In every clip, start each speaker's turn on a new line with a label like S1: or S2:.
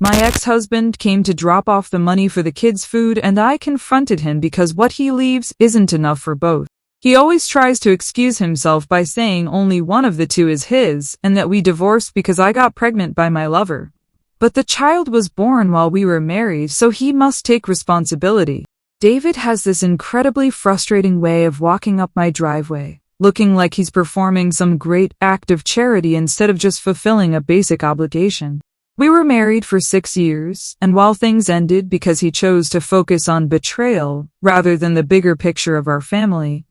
S1: My ex-husband came to drop off the money for the kids' food, and I confronted him because what he leaves isn't enough for both. He always tries to excuse himself by saying only one of the two is his, and that we divorced because I got pregnant by my lover. But the child was born while we were married, so he must take responsibility. David has this incredibly frustrating way of walking up my driveway, looking like he's performing some great act of charity instead of just fulfilling a basic obligation. We were married for 6 years, and while things ended because he chose to focus on betrayal rather than the bigger picture of our family,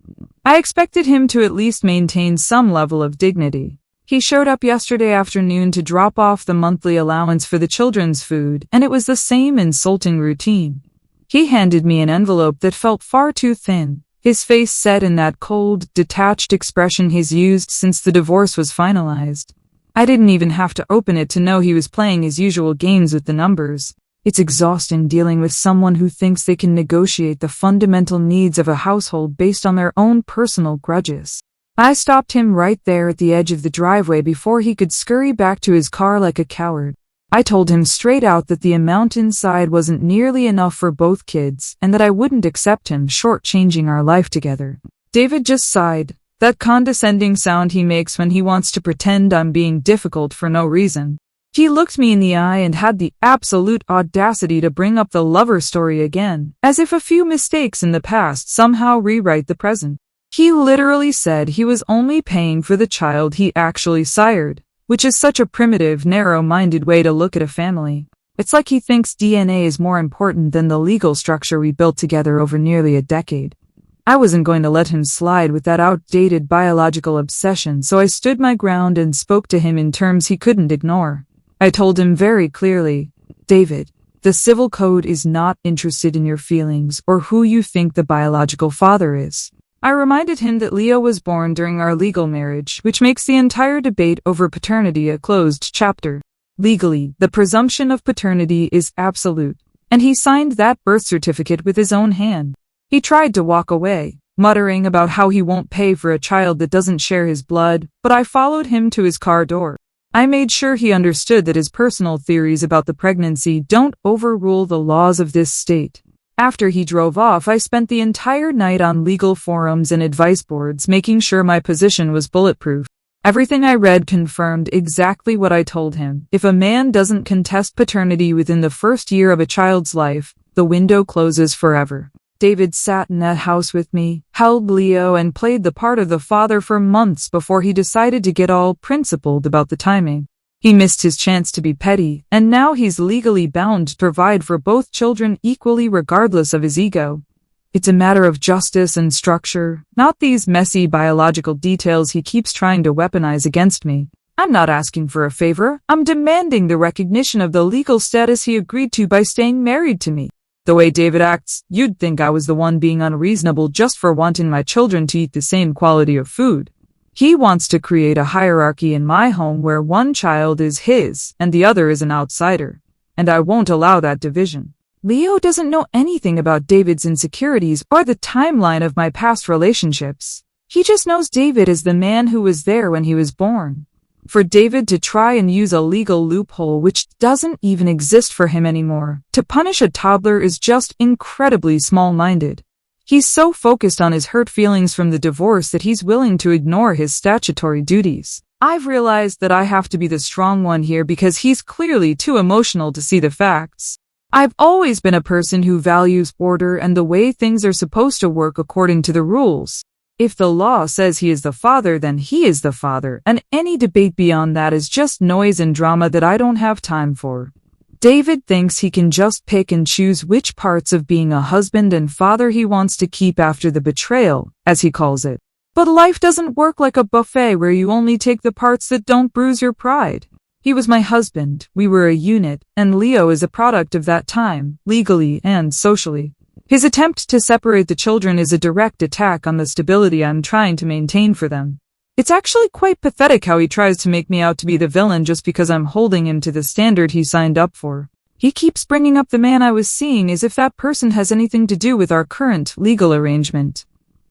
S1: I expected him to at least maintain some level of dignity. He showed up yesterday afternoon to drop off the monthly allowance for the children's food, and it was the same insulting routine. He handed me an envelope that felt far too thin, his face set in that cold, detached expression he's used since the divorce was finalized. I didn't even have to open it to know he was playing his usual games with the numbers. It's exhausting dealing with someone who thinks they can negotiate the fundamental needs of a household based on their own personal grudges. I stopped him right there at the edge of the driveway before he could scurry back to his car like a coward. I told him straight out that the amount inside wasn't nearly enough for both kids and that I wouldn't accept him shortchanging our life together. David just sighed. That condescending sound he makes when he wants to pretend I'm being difficult for no reason. He looked me in the eye and had the absolute audacity to bring up the lover story again, as if a few mistakes in the past somehow rewrite the present. He literally said he was only paying for the child he actually sired, which is such a primitive, narrow-minded way to look at a family. It's like he thinks DNA is more important than the legal structure we built together over nearly a decade. I wasn't going to let him slide with that outdated biological obsession, so I stood my ground and spoke to him in terms he couldn't ignore. I told him very clearly, David, the civil code is not interested in your feelings or who you think the biological father is. I reminded him that Leo was born during our legal marriage, which makes the entire debate over paternity a closed chapter. Legally, the presumption of paternity is absolute, and he signed that birth certificate with his own hand. He tried to walk away, muttering about how he won't pay for a child that doesn't share his blood, but I followed him to his car door. I made sure he understood that his personal theories about the pregnancy don't overrule the laws of this state. After he drove off, I spent the entire night on legal forums and advice boards making sure my position was bulletproof. Everything I read confirmed exactly what I told him. If a man doesn't contest paternity within the first year of a child's life, the window closes forever. David sat in that house with me, held Leo, and played the part of the father for months before he decided to get all principled about the timing. He missed his chance to be petty, and now he's legally bound to provide for both children equally regardless of his ego. It's a matter of justice and structure, not these messy biological details he keeps trying to weaponize against me. I'm not asking for a favor, I'm demanding the recognition of the legal status he agreed to by staying married to me. The way David acts, you'd think I was the one being unreasonable just for wanting my children to eat the same quality of food. He wants to create a hierarchy in my home where one child is his and the other is an outsider, and I won't allow that division. Leo doesn't know anything about David's insecurities or the timeline of my past relationships. He just knows David as the man who was there when he was born. For David to try and use a legal loophole which doesn't even exist for him anymore to punish a toddler is just incredibly small-minded. He's so focused on his hurt feelings from the divorce that he's willing to ignore his statutory duties. I've realized that I have to be the strong one here because he's clearly too emotional to see the facts. I've always been a person who values order and the way things are supposed to work according to the rules. If the law says he is the father, then he is the father, and any debate beyond that is just noise and drama that I don't have time for. David thinks he can just pick and choose which parts of being a husband and father he wants to keep after the betrayal, as he calls it. But life doesn't work like a buffet where you only take the parts that don't bruise your pride. He was my husband, we were a unit, and Leo is a product of that time, legally and socially. His attempt to separate the children is a direct attack on the stability I'm trying to maintain for them. It's actually quite pathetic how he tries to make me out to be the villain just because I'm holding him to the standard he signed up for. He keeps bringing up the man I was seeing as if that person has anything to do with our current legal arrangement.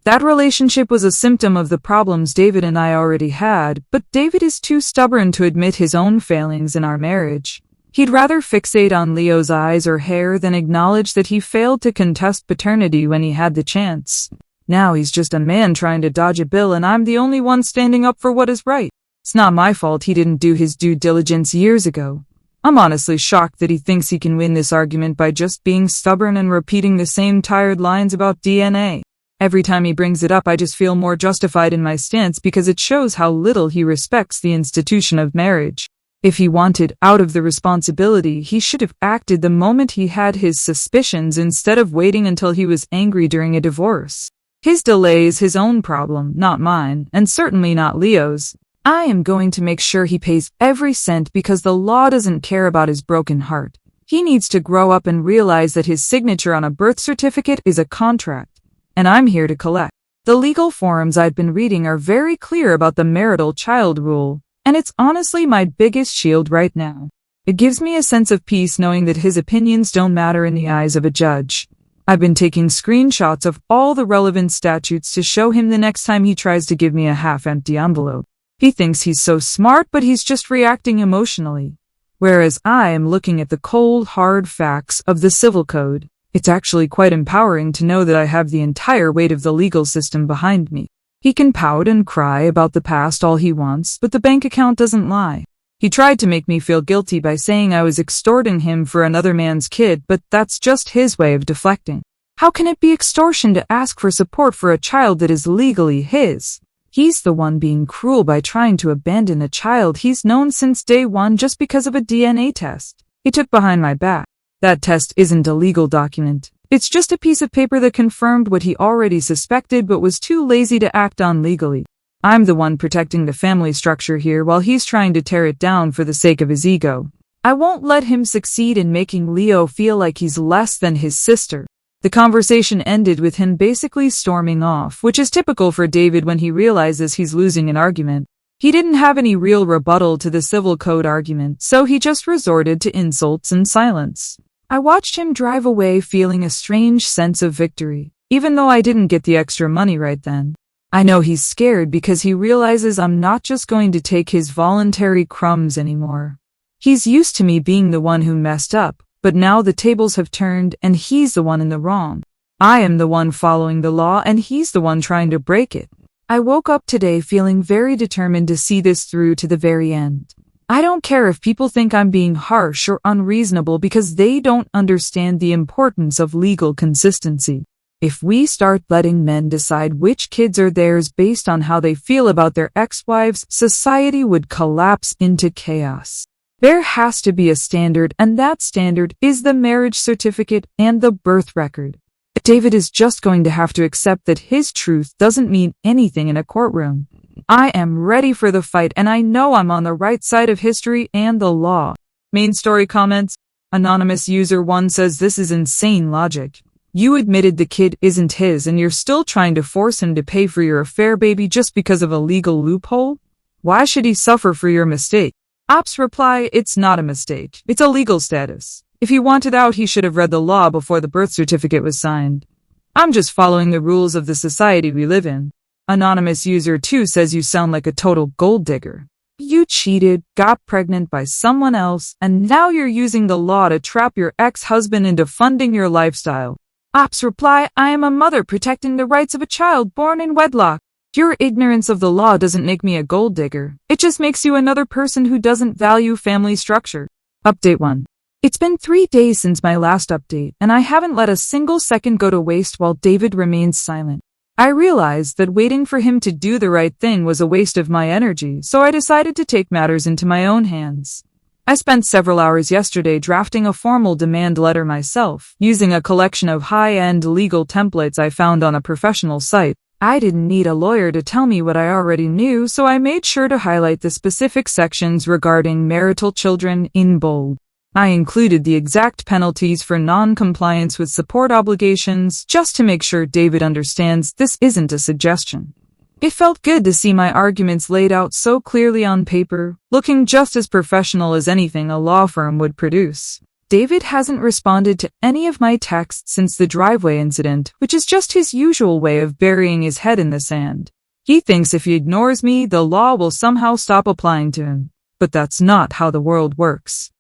S1: That relationship was a symptom of the problems David and I already had, but David is too stubborn to admit his own failings in our marriage. He'd rather fixate on Leo's eyes or hair than acknowledge that he failed to contest paternity when he had the chance. Now he's just a man trying to dodge a bill and I'm the only one standing up for what is right. It's not my fault he didn't do his due diligence years ago. I'm honestly shocked that he thinks he can win this argument by just being stubborn and repeating the same tired lines about DNA. Every time he brings it up, I just feel more justified in my stance because it shows how little he respects the institution of marriage. If he wanted out of the responsibility, he should have acted the moment he had his suspicions instead of waiting until he was angry during a divorce. His delay is his own problem, not mine, and certainly not Leo's. I am going to make sure he pays every cent because the law doesn't care about his broken heart. He needs to grow up and realize that his signature on a birth certificate is a contract, and I'm here to collect. The legal forums I've been reading are very clear about the marital child rule, and it's honestly my biggest shield right now. It gives me a sense of peace knowing that his opinions don't matter in the eyes of a judge. I've been taking screenshots of all the relevant statutes to show him the next time he tries to give me a half-empty envelope. He thinks he's so smart, but he's just reacting emotionally. Whereas I am looking at the cold, hard facts of the civil code. It's actually quite empowering to know that I have the entire weight of the legal system behind me. He can pout and cry about the past all he wants, but the bank account doesn't lie. He tried to make me feel guilty by saying I was extorting him for another man's kid, but that's just his way of deflecting. How can it be extortion to ask for support for a child that is legally his? He's the one being cruel by trying to abandon a child he's known since day one just because of a DNA test he took behind my back. That test isn't a legal document. It's just a piece of paper that confirmed what he already suspected but was too lazy to act on legally. I'm the one protecting the family structure here while he's trying to tear it down for the sake of his ego. I won't let him succeed in making Leo feel like he's less than his sister. The conversation ended with him basically storming off, which is typical for David when he realizes he's losing an argument. He didn't have any real rebuttal to the civil code argument, so he just resorted to insults and silence. I watched him drive away feeling a strange sense of victory, even though I didn't get the extra money right then. I know he's scared because he realizes I'm not just going to take his voluntary crumbs anymore. He's used to me being the one who messed up, but now the tables have turned and he's the one in the wrong. I am the one following the law and he's the one trying to break it. I woke up today feeling very determined to see this through to the very end. I don't care if people think I'm being harsh or unreasonable because they don't understand the importance of legal consistency. If we start letting men decide which kids are theirs based on how they feel about their ex-wives, society would collapse into chaos. There has to be a standard, and that standard is the marriage certificate and the birth record. David is just going to have to accept that his truth doesn't mean anything in a courtroom. I am ready for the fight, and I know I'm on the right side of history and the law. Main story comments. Anonymous user 1 says this is insane logic. You admitted the kid isn't his and you're still trying to force him to pay for your affair baby just because of a legal loophole? Why should he suffer for your mistake? Ops reply, it's not a mistake. It's a legal status. If he wanted out, he should have read the law before the birth certificate was signed. I'm just following the rules of the society we live in. Anonymous user 2 says you sound like a total gold digger. You cheated, got pregnant by someone else, and now you're using the law to trap your ex-husband into funding your lifestyle. Ops reply, I am a mother protecting the rights of a child born in wedlock. Your ignorance of the law doesn't make me a gold digger. It just makes you another person who doesn't value family structure. Update 1. It's been 3 days since my last update, and I haven't let a single second go to waste while David remains silent. I realized that waiting for him to do the right thing was a waste of my energy, so I decided to take matters into my own hands. I spent several hours yesterday drafting a formal demand letter myself, using a collection of high-end legal templates I found on a professional site. I didn't need a lawyer to tell me what I already knew, so I made sure to highlight the specific sections regarding marital children in bold. I included the exact penalties for non-compliance with support obligations just to make sure David understands this isn't a suggestion. It felt good to see my arguments laid out so clearly on paper, looking just as professional as anything a law firm would produce. David hasn't responded to any of my texts since the driveway incident, which is just his usual way of burying his head in the sand. He thinks if he ignores me, the law will somehow stop applying to him. But that's not how the world works.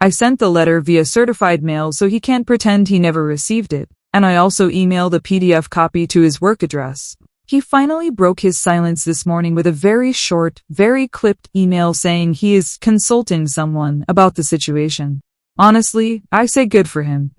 S1: I sent the letter via certified mail so he can't pretend he never received it, and I also emailed a PDF copy to his work address. He finally broke his silence this morning with a very short, very clipped email saying he is consulting someone about the situation. Honestly, I say good for him.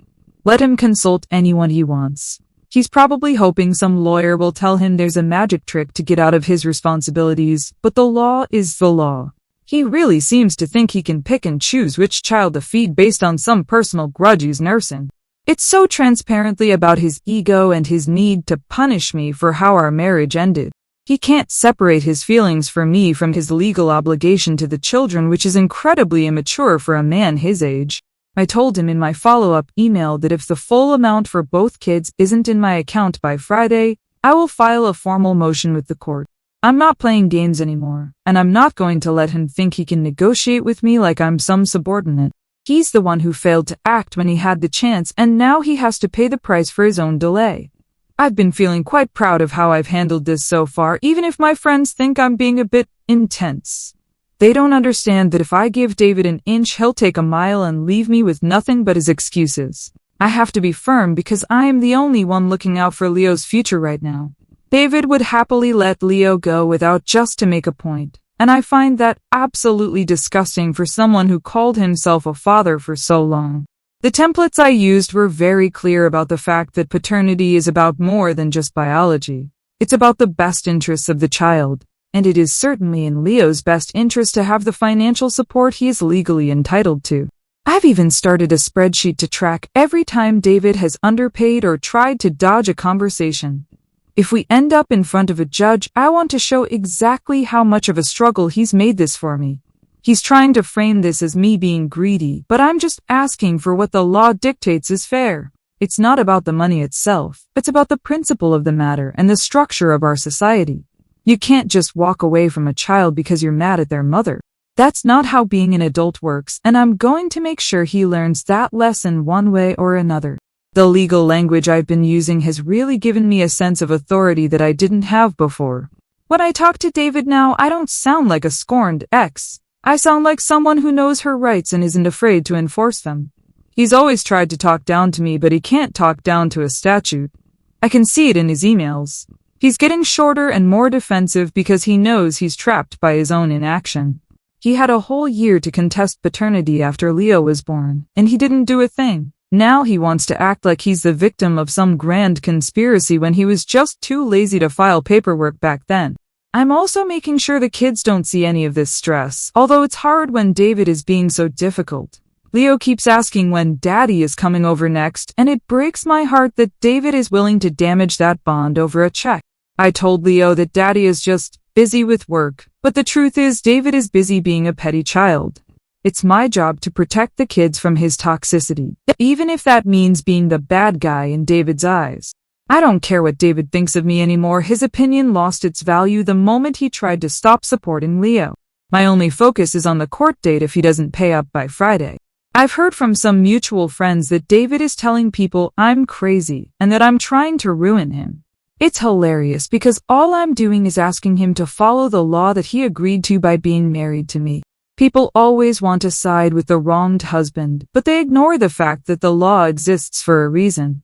S1: Let him consult anyone he wants. He's probably hoping some lawyer will tell him there's a magic trick to get out of his responsibilities, but the law is the law. He really seems to think he can pick and choose which child to feed based on some personal grudge he's nursing. It's so transparently about his ego and his need to punish me for how our marriage ended. He can't separate his feelings for me from his legal obligation to the children, which is incredibly immature for a man his age. I told him in my follow-up email that if the full amount for both kids isn't in my account by Friday, I will file a formal motion with the court. I'm not playing games anymore, and I'm not going to let him think he can negotiate with me like I'm some subordinate. He's the one who failed to act when he had the chance, and now he has to pay the price for his own delay. I've been feeling quite proud of how I've handled this so far, even if my friends think I'm being a bit intense. They don't understand that if I give David an inch, he'll take a mile and leave me with nothing but his excuses. I have to be firm because I am the only one looking out for Leo's future right now. David would happily let Leo go without just to make a point, and I find that absolutely disgusting for someone who called himself a father for so long. The templates I used were very clear about the fact that paternity is about more than just biology. It's about the best interests of the child, and it is certainly in Leo's best interest to have the financial support he is legally entitled to. I've even started a spreadsheet to track every time David has underpaid or tried to dodge a conversation. If we end up in front of a judge, I want to show exactly how much of a struggle he's made this for me. He's trying to frame this as me being greedy, but I'm just asking for what the law dictates is fair. It's not about the money itself, it's about the principle of the matter and the structure of our society. You can't just walk away from a child because you're mad at their mother. That's not how being an adult works, and I'm going to make sure he learns that lesson one way or another. The legal language I've been using has really given me a sense of authority that I didn't have before. When I talk to David now, I don't sound like a scorned ex. I sound like someone who knows her rights and isn't afraid to enforce them. He's always tried to talk down to me, but he can't talk down to a statute. I can see it in his emails. He's getting shorter and more defensive because he knows he's trapped by his own inaction. He had a whole year to contest paternity after Leo was born, and he didn't do a thing. Now he wants to act like he's the victim of some grand conspiracy when he was just too lazy to file paperwork back then. I'm also making sure the kids don't see any of this stress, although it's hard when David is being so difficult. Leo keeps asking when Daddy is coming over next, and it breaks my heart that David is willing to damage that bond over a check. I told Leo that Daddy is just busy with work, but the truth is David is busy being a petty child. It's my job to protect the kids from his toxicity, even if that means being the bad guy in David's eyes. I don't care what David thinks of me anymore. His opinion lost its value the moment he tried to stop supporting Leo. My only focus is on the court date if he doesn't pay up by Friday. I've heard from some mutual friends that David is telling people I'm crazy and that I'm trying to ruin him. It's hilarious because all I'm doing is asking him to follow the law that he agreed to by being married to me. People always want to side with the wronged husband, but they ignore the fact that the law exists for a reason.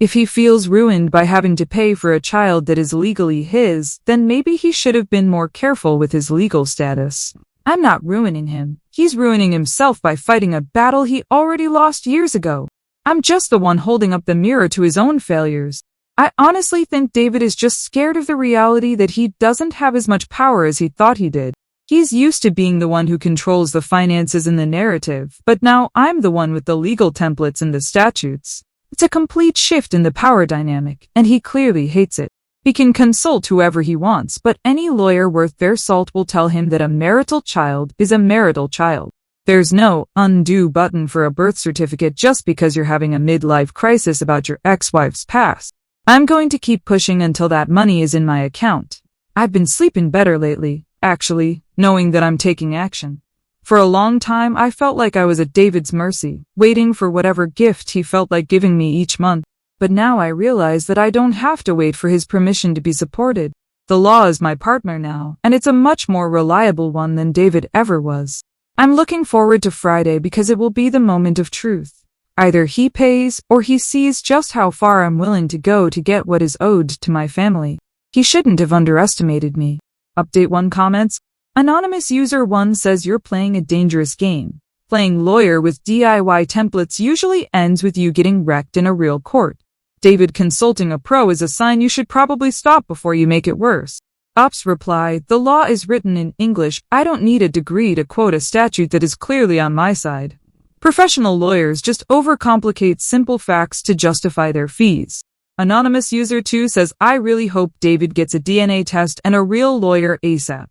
S1: If he feels ruined by having to pay for a child that is legally his, then maybe he should have been more careful with his legal status. I'm not ruining him. He's ruining himself by fighting a battle he already lost years ago. I'm just the one holding up the mirror to his own failures. I honestly think David is just scared of the reality that he doesn't have as much power as he thought he did. He's used to being the one who controls the finances and the narrative, but now I'm the one with the legal templates and the statutes. It's a complete shift in the power dynamic, and he clearly hates it. He can consult whoever he wants, but any lawyer worth their salt will tell him that a marital child is a marital child. There's no undo button for a birth certificate just because you're having a midlife crisis about your ex-wife's past. I'm going to keep pushing until that money is in my account. I've been sleeping better lately, actually, knowing that I'm taking action. For a long time, I felt like I was at David's mercy, waiting for whatever gift he felt like giving me each month. But now I realize that I don't have to wait for his permission to be supported. The law is my partner now, and it's a much more reliable one than David ever was. I'm looking forward to Friday because it will be the moment of truth. Either he pays or he sees just how far I'm willing to go to get what is owed to my family. He shouldn't have underestimated me. Update 1 comments. Anonymous user 1 says you're playing a dangerous game. Playing lawyer with DIY templates usually ends with you getting wrecked in a real court. David, consulting a pro is a sign you should probably stop before you make it worse. Ops reply, the law is written in English. I don't need a degree to quote a statute that is clearly on my side. Professional lawyers just overcomplicate simple facts to justify their fees. Anonymous user 2 says, I really hope David gets a DNA test and a real lawyer ASAP.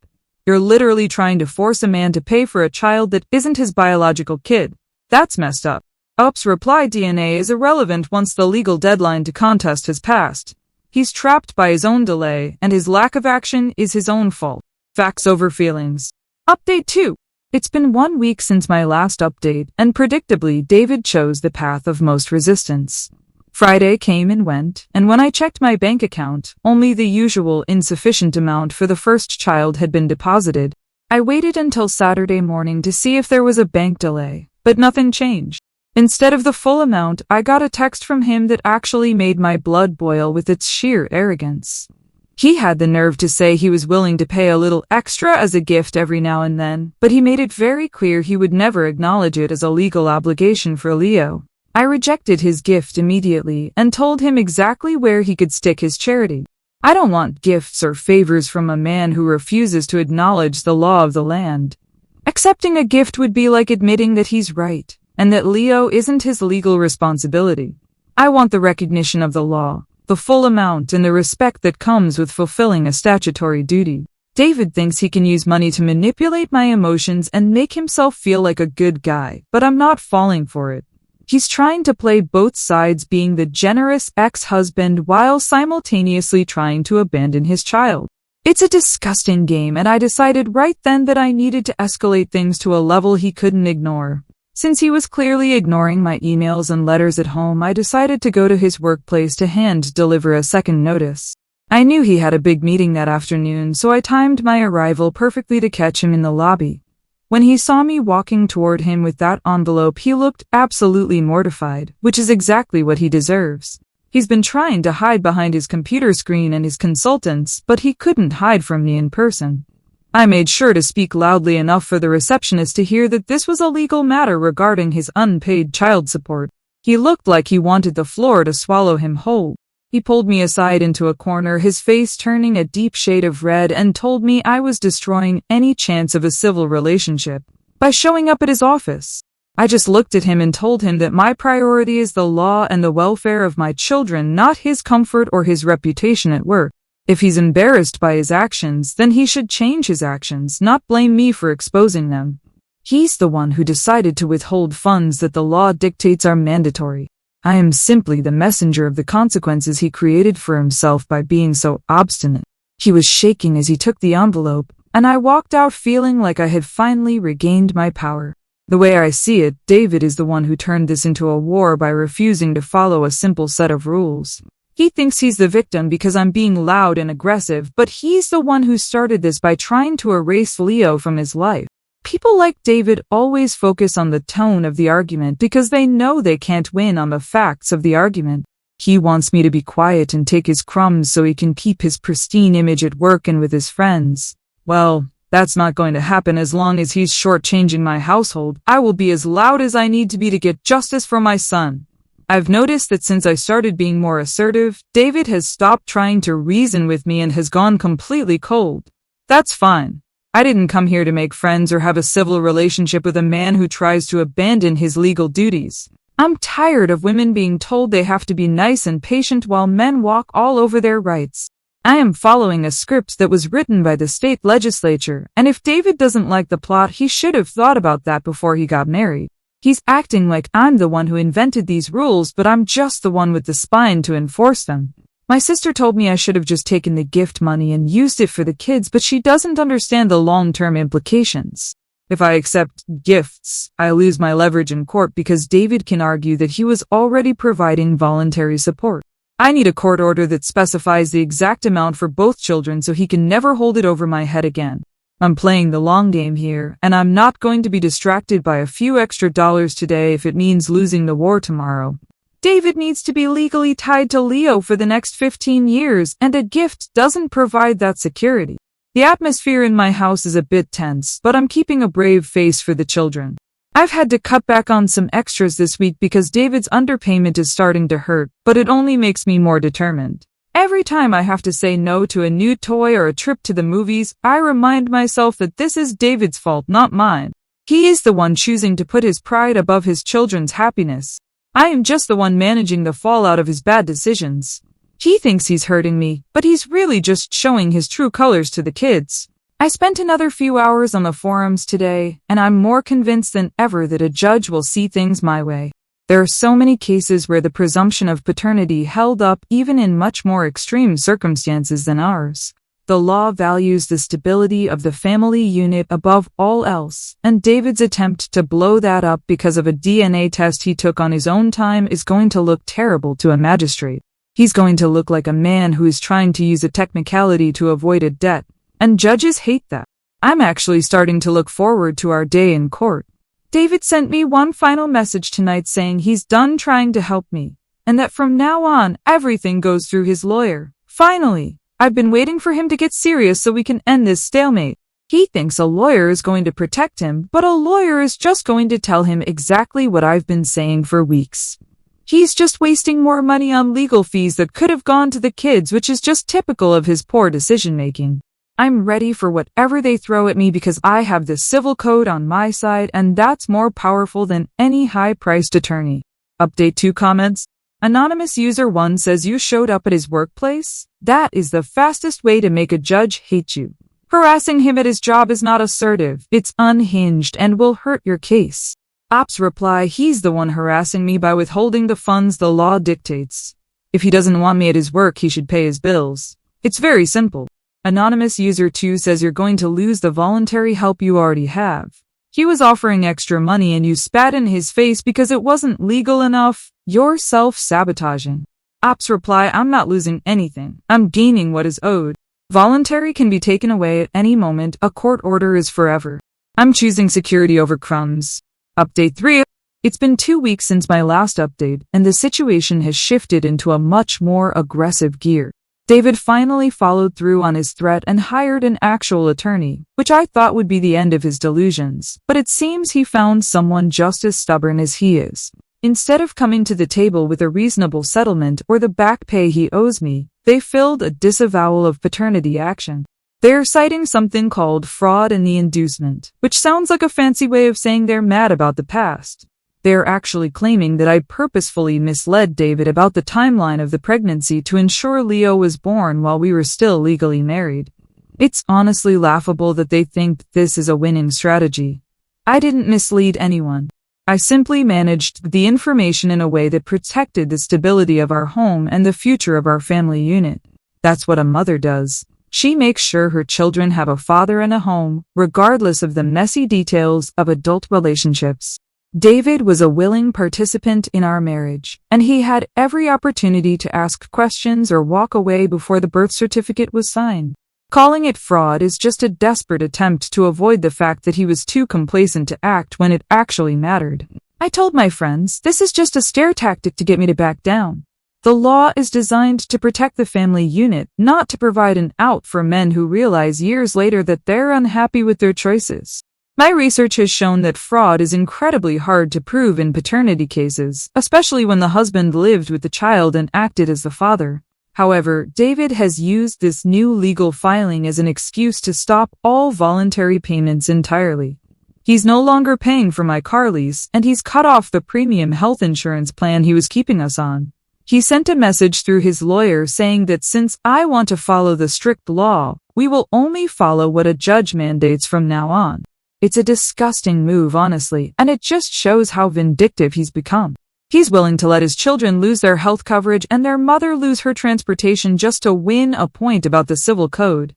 S1: You're literally trying to force a man to pay for a child that isn't his biological kid. That's messed up. Ops reply, DNA is irrelevant once the legal deadline to contest has passed. He's trapped by his own delay, and his lack of action is his own fault. Facts over feelings. Update 2. It's been 1 week since my last update, and predictably, David chose the path of most resistance. Friday came and went, and when I checked my bank account, only the usual insufficient amount for the first child had been deposited. I waited until Saturday morning to see if there was a bank delay, but nothing changed. Instead of the full amount, I got a text from him that actually made my blood boil with its sheer arrogance. He had the nerve to say he was willing to pay a little extra as a gift every now and then, but he made it very clear he would never acknowledge it as a legal obligation for Leo. I rejected his gift immediately and told him exactly where he could stick his charity. I don't want gifts or favors from a man who refuses to acknowledge the law of the land. Accepting a gift would be like admitting that he's right, and that Leo isn't his legal responsibility. I want the recognition of the law, the full amount, and the respect that comes with fulfilling a statutory duty. David thinks he can use money to manipulate my emotions and make himself feel like a good guy, but I'm not falling for it. He's trying to play both sides, being the generous ex-husband while simultaneously trying to abandon his child. It's a disgusting game, and I decided right then that I needed to escalate things to a level he couldn't ignore. Since he was clearly ignoring my emails and letters at home, I decided to go to his workplace to hand-deliver a second notice. I knew he had a big meeting that afternoon, so I timed my arrival perfectly to catch him in the lobby. When he saw me walking toward him with that envelope, he looked absolutely mortified, which is exactly what he deserves. He's been trying to hide behind his computer screen and his consultants, but he couldn't hide from me in person. I made sure to speak loudly enough for the receptionist to hear that this was a legal matter regarding his unpaid child support. He looked like he wanted the floor to swallow him whole. He pulled me aside into a corner, his face turning a deep shade of red, and told me I was destroying any chance of a civil relationship by showing up at his office. I just looked at him and told him that my priority is the law and the welfare of my children, not his comfort or his reputation at work. If he's embarrassed by his actions, then he should change his actions, not blame me for exposing them. He's the one who decided to withhold funds that the law dictates are mandatory. I am simply the messenger of the consequences he created for himself by being so obstinate. He was shaking as he took the envelope, and I walked out feeling like I had finally regained my power. The way I see it, David is the one who turned this into a war by refusing to follow a simple set of rules. He thinks he's the victim because I'm being loud and aggressive, but he's the one who started this by trying to erase Leo from his life. People like David always focus on the tone of the argument because they know they can't win on the facts of the argument. He wants me to be quiet and take his crumbs so he can keep his pristine image at work and with his friends. Well, that's not going to happen as long as he's shortchanging my household. I will be as loud as I need to be to get justice for my son. I've noticed that since I started being more assertive, David has stopped trying to reason with me and has gone completely cold. That's fine. I didn't come here to make friends or have a civil relationship with a man who tries to abandon his legal duties. I'm tired of women being told they have to be nice and patient while men walk all over their rights. I am following a script that was written by the state legislature, and if David doesn't like the plot, he should have thought about that before he got married. He's acting like I'm the one who invented these rules, but I'm just the one with the spine to enforce them. My sister told me I should have just taken the gift money and used it for the kids, but she doesn't understand the long-term implications. If I accept gifts, I lose my leverage in court because David can argue that he was already providing voluntary support. I need a court order that specifies the exact amount for both children so he can never hold it over my head again. I'm playing the long game here, and I'm not going to be distracted by a few extra dollars today if it means losing the war tomorrow. David needs to be legally tied to Leo for the next 15 years, and a gift doesn't provide that security. The atmosphere in my house is a bit tense, but I'm keeping a brave face for the children. I've had to cut back on some extras this week because David's underpayment is starting to hurt, but it only makes me more determined. Every time I have to say no to a new toy or a trip to the movies, I remind myself that this is David's fault, not mine. He is the one choosing to put his pride above his children's happiness. I am just the one managing the fallout of his bad decisions. He thinks he's hurting me, but he's really just showing his true colors to the kids. I spent another few hours on the forums today, and I'm more convinced than ever that a judge will see things my way. There are so many cases where the presumption of paternity held up even in much more extreme circumstances than ours. The law values the stability of the family unit above all else, and David's attempt to blow that up because of a DNA test he took on his own time is going to look terrible to a magistrate. He's going to look like a man who is trying to use a technicality to avoid a debt, and judges hate that. I'm actually starting to look forward to our day in court. David sent me one final message tonight saying he's done trying to help me, and that from now on, everything goes through his lawyer. Finally, I've been waiting for him to get serious so we can end this stalemate. He thinks a lawyer is going to protect him, but a lawyer is just going to tell him exactly what I've been saying for weeks. He's just wasting more money on legal fees that could have gone to the kids, which is just typical of his poor decision-making. I'm ready for whatever they throw at me because I have the civil code on my side, and that's more powerful than any high-priced attorney. Update 2 comments. Anonymous user 1 says you showed up at his workplace? That is the fastest way to make a judge hate you. Harassing him at his job is not assertive, it's unhinged and will hurt your case. Ops reply, he's the one harassing me by withholding the funds the law dictates. If he doesn't want me at his work, he should pay his bills. It's very simple. Anonymous user 2 says you're going to lose the voluntary help you already have. He was offering extra money and you spat in his face because it wasn't legal enough. You're self-sabotaging. Ops reply, I'm not losing anything. I'm gaining what is owed. Voluntary can be taken away at any moment. A court order is forever. I'm choosing security over crumbs. Update 3. It's been 2 weeks since my last update, and the situation has shifted into a much more aggressive gear. David finally followed through on his threat and hired an actual attorney, which I thought would be the end of his delusions, but it seems he found someone just as stubborn as he is. Instead of coming to the table with a reasonable settlement or the back pay he owes me, they filed a disavowal of paternity action. They're citing something called fraud in the inducement, which sounds like a fancy way of saying they're mad about the past. They're actually claiming that I purposefully misled David about the timeline of the pregnancy to ensure Leo was born while we were still legally married. It's honestly laughable that they think this is a winning strategy. I didn't mislead anyone. I simply managed the information in a way that protected the stability of our home and the future of our family unit. That's what a mother does. She makes sure her children have a father and a home, regardless of the messy details of adult relationships. David was a willing participant in our marriage, and he had every opportunity to ask questions or walk away before the birth certificate was signed. Calling it fraud is just a desperate attempt to avoid the fact that he was too complacent to act when it actually mattered. I told my friends, this is just a scare tactic to get me to back down. The law is designed to protect the family unit, not to provide an out for men who realize years later that they're unhappy with their choices. My research has shown that fraud is incredibly hard to prove in paternity cases, especially when the husband lived with the child and acted as the father. However, David has used this new legal filing as an excuse to stop all voluntary payments entirely. He's no longer paying for my car lease, and he's cut off the premium health insurance plan he was keeping us on. He sent a message through his lawyer saying that since I want to follow the strict law, we will only follow what a judge mandates from now on. It's a disgusting move, honestly, and it just shows how vindictive he's become. He's willing to let his children lose their health coverage and their mother lose her transportation just to win a point about the civil code.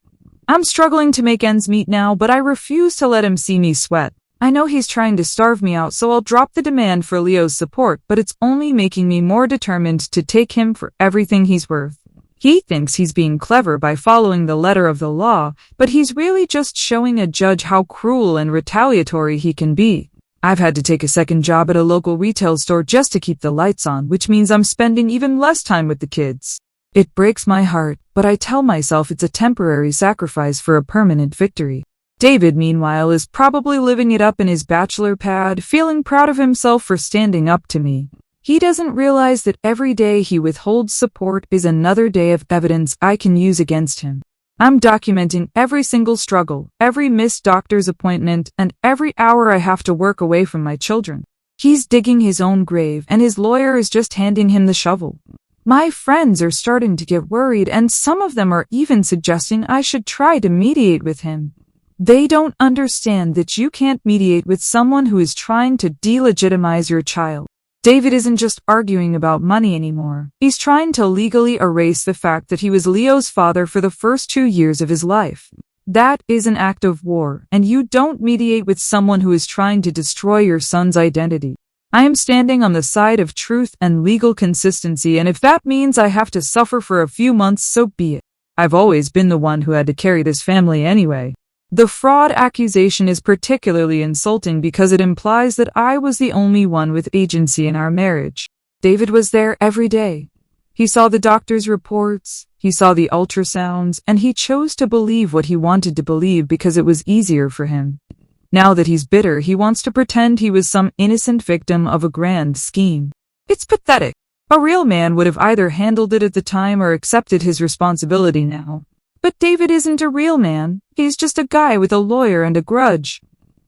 S1: I'm struggling to make ends meet now, but I refuse to let him see me sweat. I know he's trying to starve me out, so I'll drop the demand for Leo's support, but it's only making me more determined to take him for everything he's worth. He thinks he's being clever by following the letter of the law, but he's really just showing a judge how cruel and retaliatory he can be. I've had to take a second job at a local retail store just to keep the lights on, which means I'm spending even less time with the kids. It breaks my heart, but I tell myself it's a temporary sacrifice for a permanent victory. David, meanwhile, is probably living it up in his bachelor pad, feeling proud of himself for standing up to me. He doesn't realize that every day he withholds support is another day of evidence I can use against him. I'm documenting every single struggle, every missed doctor's appointment, and every hour I have to work away from my children. He's digging his own grave, and his lawyer is just handing him the shovel. My friends are starting to get worried, and some of them are even suggesting I should try to mediate with him. They don't understand that you can't mediate with someone who is trying to delegitimize your child. David isn't just arguing about money anymore. He's trying to legally erase the fact that he was Leo's father for the first 2 years of his life. That is an act of war, and you don't mediate with someone who is trying to destroy your son's identity. I am standing on the side of truth and legal consistency, and if that means I have to suffer for a few months, so be it. I've always been the one who had to carry this family anyway. The fraud accusation is particularly insulting because it implies that I was the only one with agency in our marriage. David was there every day. He saw the doctor's reports, he saw the ultrasounds, and he chose to believe what he wanted to believe because it was easier for him. Now that he's bitter, he wants to pretend he was some innocent victim of a grand scheme. It's pathetic. A real man would have either handled it at the time or accepted his responsibility now. But David isn't a real man. He's just a guy with a lawyer and a grudge.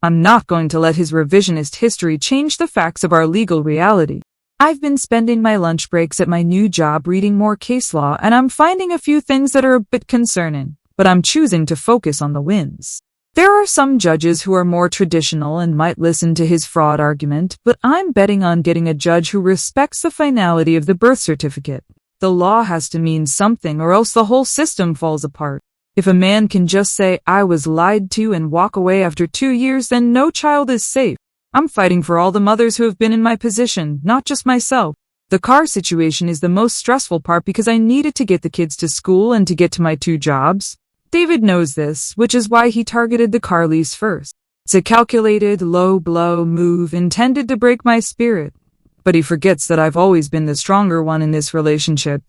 S1: I'm not going to let his revisionist history change the facts of our legal reality. I've been spending my lunch breaks at my new job reading more case law, and I'm finding a few things that are a bit concerning, but I'm choosing to focus on the wins. There are some judges who are more traditional and might listen to his fraud argument, but I'm betting on getting a judge who respects the finality of the birth certificate. The law has to mean something, or else the whole system falls apart. If a man can just say, "I was lied to," and walk away after 2 years, then no child is safe. I'm fighting for all the mothers who have been in my position, not just myself. The car situation is the most stressful part because I needed to get the kids to school and to get to my 2 jobs. David knows this, which is why he targeted the car lease first. It's a calculated, low-blow move intended to break my spirit. But he forgets that I've always been the stronger one in this relationship.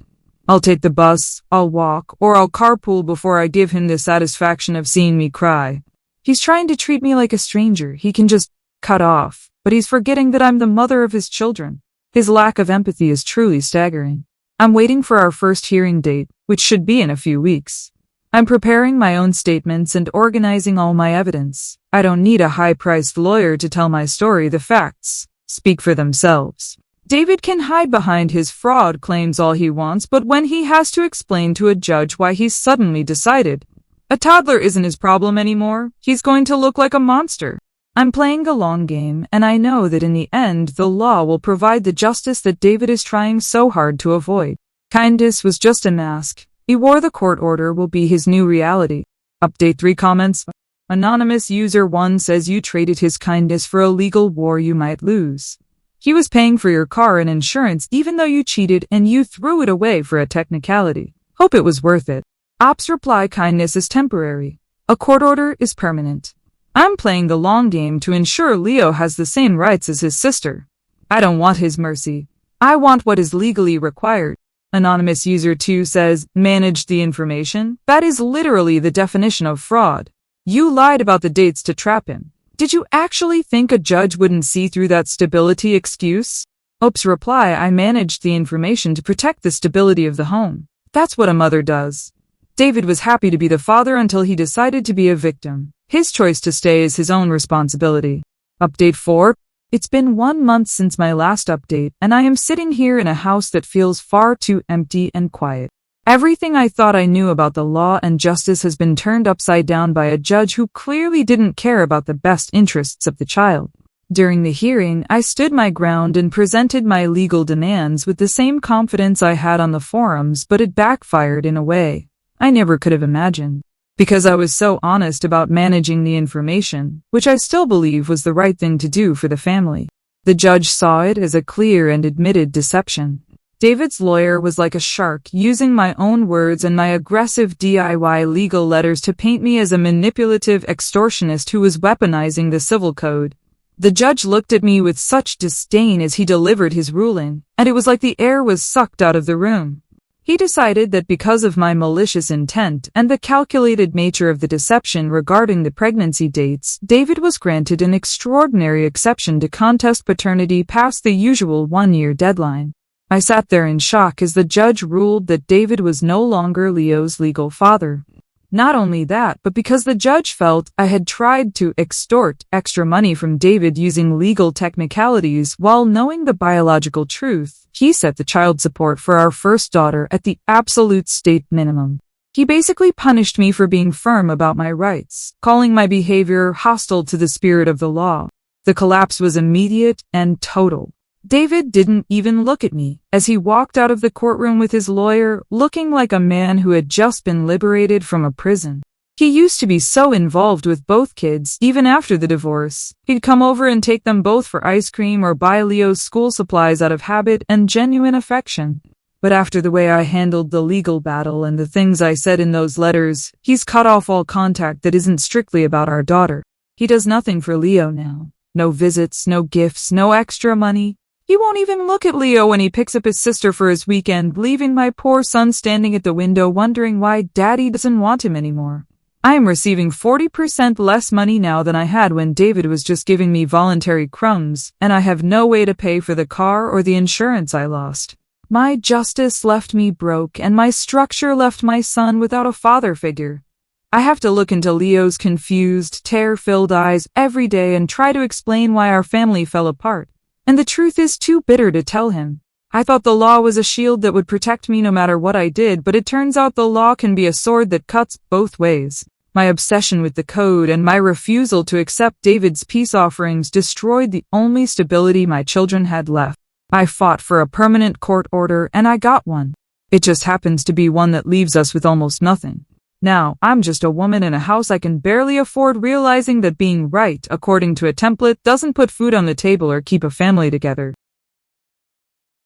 S1: I'll take the bus, I'll walk, or I'll carpool before I give him the satisfaction of seeing me cry. He's trying to treat me like a stranger he can just cut off, but he's forgetting that I'm the mother of his children. His lack of empathy is truly staggering. I'm waiting for our first hearing date, which should be in a few weeks. I'm preparing my own statements and organizing all my evidence. I don't need a high-priced lawyer to tell my story. The facts speak for themselves. David can hide behind his fraud claims all he wants, but when he has to explain to a judge why he's suddenly decided a toddler isn't his problem anymore, he's going to look like a monster. I'm playing a long game, and I know that in the end, the law will provide the justice that David is trying so hard to avoid. Kindness was just a mask. He wore the court order will be his new reality. Update 3 comments. Anonymous user 1 says you traded his kindness for a legal war you might lose. He was paying for your car and insurance even though you cheated and you threw it away for a technicality. Hope it was worth it. Ops reply kindness is temporary. A court order is permanent. I'm playing the long game to ensure Leo has the same rights as his sister. I don't want his mercy. I want what is legally required. Anonymous user 2 says, managed the information? That is literally the definition of fraud. You lied about the dates to trap him. Did you actually think a judge wouldn't see through that stability excuse? Ops reply, I managed the information to protect the stability of the home. That's what a mother does. David was happy to be the father until he decided to be a victim. His choice to stay is his own responsibility. Update 4. It's been 1 month since my last update, and I am sitting here in a house that feels far too empty and quiet. Everything I thought I knew about the law and justice has been turned upside down by a judge who clearly didn't care about the best interests of the child. During the hearing, I stood my ground and presented my legal demands with the same confidence I had on the forums, but it backfired in a way I never could have imagined. Because I was so honest about managing the information, which I still believe was the right thing to do for the family. The judge saw it as a clear and admitted deception. David's lawyer was like a shark, using my own words and my aggressive DIY legal letters to paint me as a manipulative extortionist who was weaponizing the civil code. The judge looked at me with such disdain as he delivered his ruling, and it was like the air was sucked out of the room. He decided that because of my malicious intent and the calculated nature of the deception regarding the pregnancy dates, David was granted an extraordinary exception to contest paternity past the usual 1-year deadline. I sat there in shock as the judge ruled that David was no longer Leo's legal father. Not only that, but because the judge felt I had tried to extort extra money from David using legal technicalities while knowing the biological truth, he set the child support for our first daughter at the absolute state minimum. He basically punished me for being firm about my rights, calling my behavior hostile to the spirit of the law. The collapse was immediate and total. David didn't even look at me as he walked out of the courtroom with his lawyer, looking like a man who had just been liberated from a prison. He used to be so involved with both kids, even after the divorce. He'd come over and take them both for ice cream or buy Leo's school supplies out of habit and genuine affection. But after the way I handled the legal battle and the things I said in those letters, he's cut off all contact that isn't strictly about our daughter. He does nothing for Leo now. No visits, no gifts, no extra money. He won't even look at Leo when he picks up his sister for his weekend, leaving my poor son standing at the window wondering why Daddy doesn't want him anymore. I am receiving 40% less money now than I had when David was just giving me voluntary crumbs, and I have no way to pay for the car or the insurance I lost. My justice left me broke, and my structure left my son without a father figure. I have to look into Leo's confused, tear-filled eyes every day and try to explain why our family fell apart. And the truth is too bitter to tell him. I thought the law was a shield that would protect me no matter what I did, but it turns out the law can be a sword that cuts both ways. My obsession with the code and my refusal to accept David's peace offerings destroyed the only stability my children had left. I fought for a permanent court order, and I got one. It just happens to be one that leaves us with almost nothing. Now, I'm just a woman in a house I can barely afford, realizing that being right, according to a template, doesn't put food on the table or keep a family together.